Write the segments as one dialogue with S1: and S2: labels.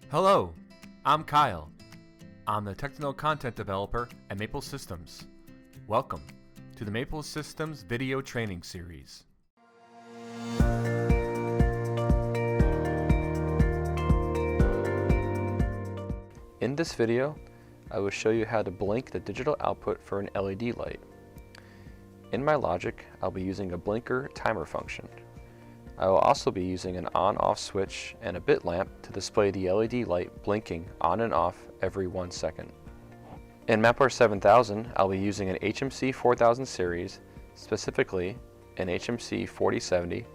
S1: Hello, I'm Kyle. I'm the Technical Content Developer at Maple Systems. Welcome to the Maple Systems Video Training Series. In this video, I will show you how to blink the digital output for an LED light. In my logic, I'll be using a blinker timer function. I will also be using an on-off switch and a bit lamp to display the LED light blinking on and off every 1 second. In Mapware 7000, I'll be using an HMC 4000 series, specifically an HMC 4070,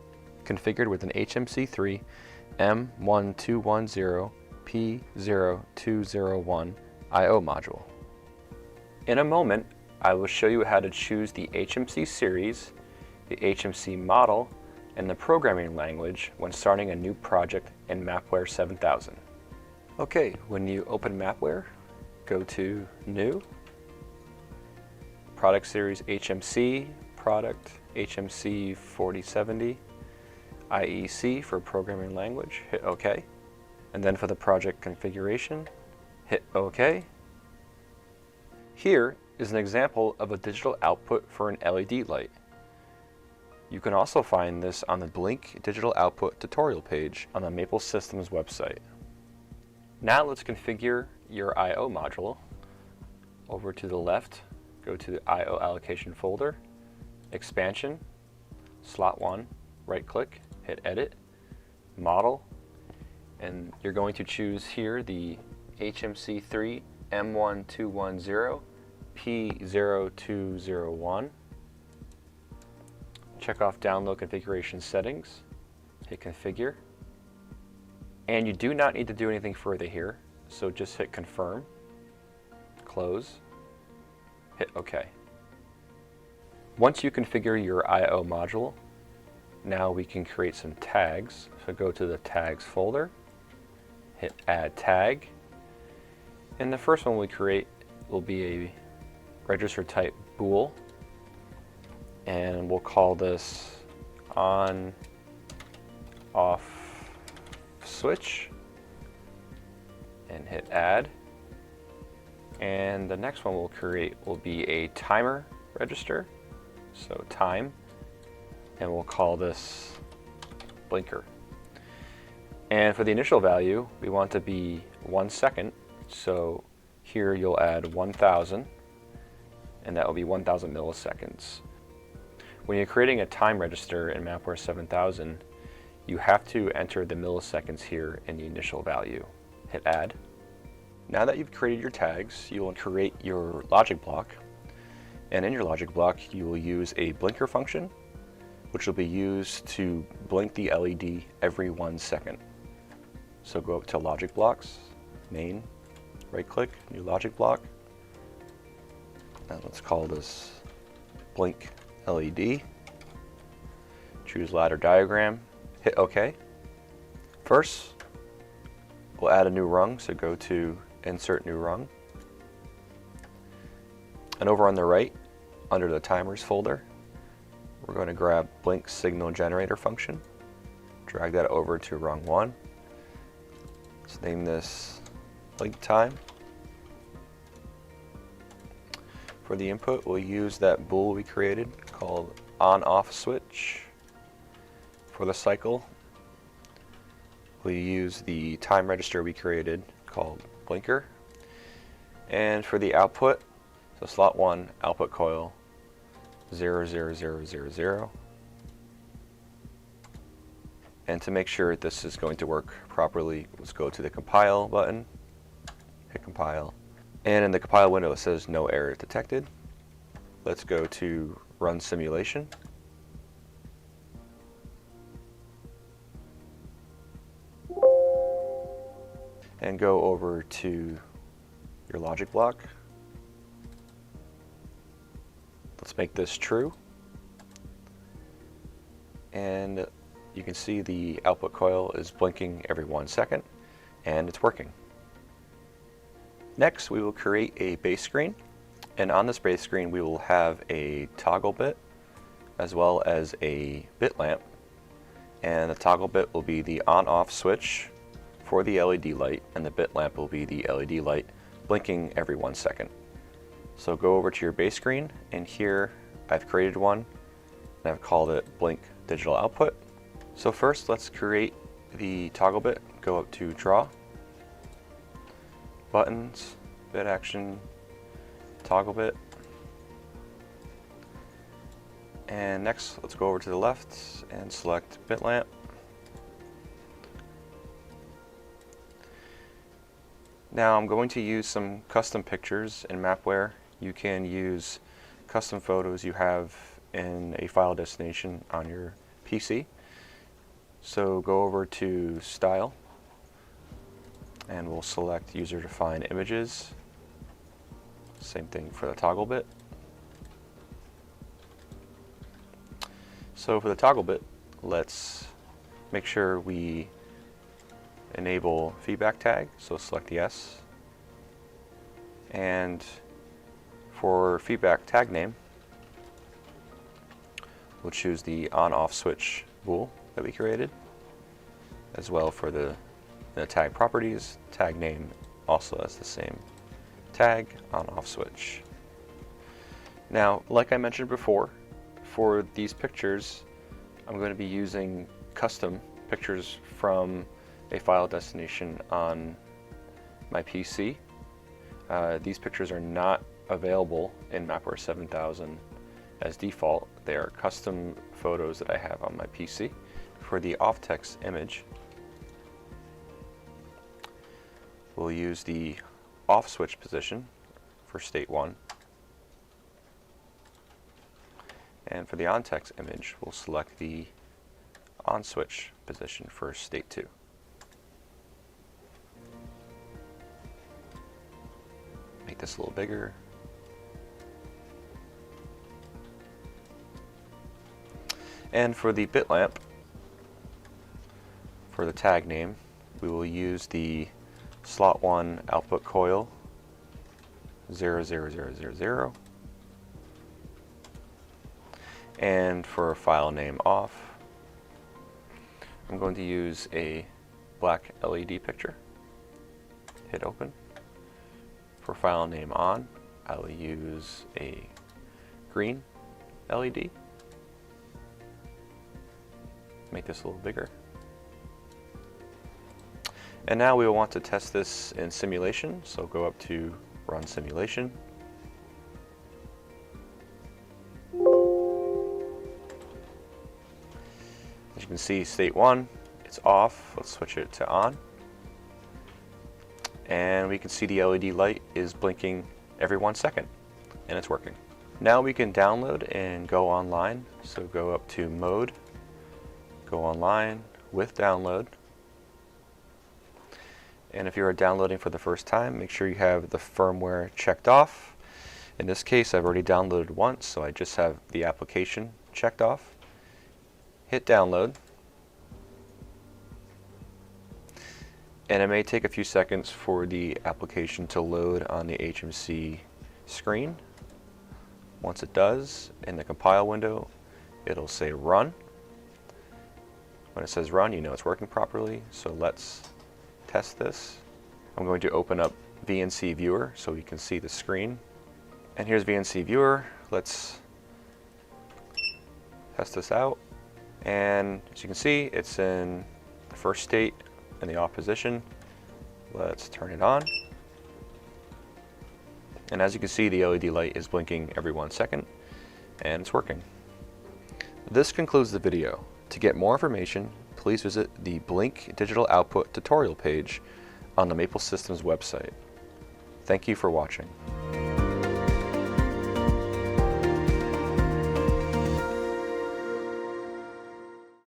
S1: configured with an HMC3-M1210P0201 I/O module. In a moment, I will show you how to choose the HMC series, the HMC model, and the programming language when starting a new project in Mapware 7000. Okay, when you open Mapware, go to New, Product Series HMC, Product HMC 4070, IEC for programming language, hit OK. And then for the project configuration, hit OK. Here is an example of a digital output for an LED light. You can also find this on the Blink Digital Output tutorial page on the Maple Systems website. Now let's configure your I/O module. Over to the left, go to the I/O allocation folder, Expansion, Slot 1, right-click, hit Edit, Model, and you're going to choose here the HMC3-M1210P0201. Check off Download Configuration Settings, hit Configure, and you do not need to do anything further here, so just hit Confirm, Close, hit OK. Once you configure your I/O module, now we can create some tags. So go to the Tags folder, hit Add Tag, and the first one we create will be a register type bool, and we'll call this on off switch and hit Add. And the next one we'll create will be a timer register, so time, and we'll call this blinker. And for the initial value, we want to be 1 second, so here you'll add 1000, and that will be 1000 milliseconds. When you're creating a time register in Mapware 7000, you have to enter the milliseconds here in the initial value. Hit Add. Now that you've created your tags, you will create your logic block, and in your logic block you will use a blinker function, which will be used to blink the LED every 1 second. So go up to Logic Blocks, Main, right-click, New Logic Block, and let's call this Blink LED. Choose Ladder Diagram, hit OK. First, we'll add a new rung, so go to Insert New Rung. And over on the right, under the Timers folder, we're going to grab Blink Signal Generator function, drag that over to rung 1. Let's name this Blink Time. For the input, we'll use that bool we created called on-off switch. For the cycle, we'll use the time register we created called blinker. And for the output, so slot 1, output coil 00000. And to make sure this is going to work properly, let's go to the compile button, hit compile. And in the compile window it says no error detected. Let's go to run simulation. And go over to your logic block. Let's make this true. And you can see the output coil is blinking every 1 second, and it's working. Next, we will create a base screen, and on this base screen we will have a toggle bit as well as a bit lamp, and the toggle bit will be the on-off switch for the LED light, and the bit lamp will be the LED light blinking every 1 second. So go over to your base screen, and here I've created one, and I've called it Blink Digital Output. So first, let's create the toggle bit. Go up to Draw, Buttons, Bit Action, Toggle Bit. And next, let's go over to the left and select Bit Lamp. Now I'm going to use some custom pictures in Mapware. You can use custom photos you have in a file destination on your PC. So go over to Style, and we'll select User-Defined Images. Same thing for the toggle bit. So for the toggle bit, let's make sure we enable feedback tag, so select yes. And for feedback tag name, we'll choose the on-off switch bool that we created. As well for the tag properties, tag name also has the same tag, on-off switch. Now, like I mentioned before, for these pictures, I'm going to be using custom pictures from a file destination on my PC. These pictures are not available in Mapware 7000 as default. They are custom photos that I have on my PC. For the off text image, we'll use the off switch position for state 1. And for the on text image, we'll select the on switch position for state 2. Make this a little bigger. And for the bit lamp, for the tag name, we will use the slot 1 output coil 00000. And for file name off, I'm going to use a black LED picture. Hit open. For file name on, I will use a green LED. Make this a little bigger. And now we will want to test this in simulation, so go up to Run Simulation. As you can see, state 1, it's off. Let's switch it to on. And we can see the LED light is blinking every 1 second, and it's working. Now we can download and go online. So go up to Mode, go online with download. And if you are downloading for the first time, make sure you have the firmware checked off. In this case, I've already downloaded once, so I just have the application checked off. Hit download. And it may take a few seconds for the application to load on the HMC screen. Once it does, in the compile window, it'll say run. When it says run, you know it's working properly, so let's test this. I'm going to open up VNC Viewer so we can see the screen. And here's VNC Viewer. Let's test this out. And as you can see, it's in the first state in the off position. Let's turn it on. And as you can see, the LED light is blinking every 1 second, and it's working. This concludes the video. To get more information, please visit the Blink Digital Output tutorial page on the Maple Systems website. Thank you for watching.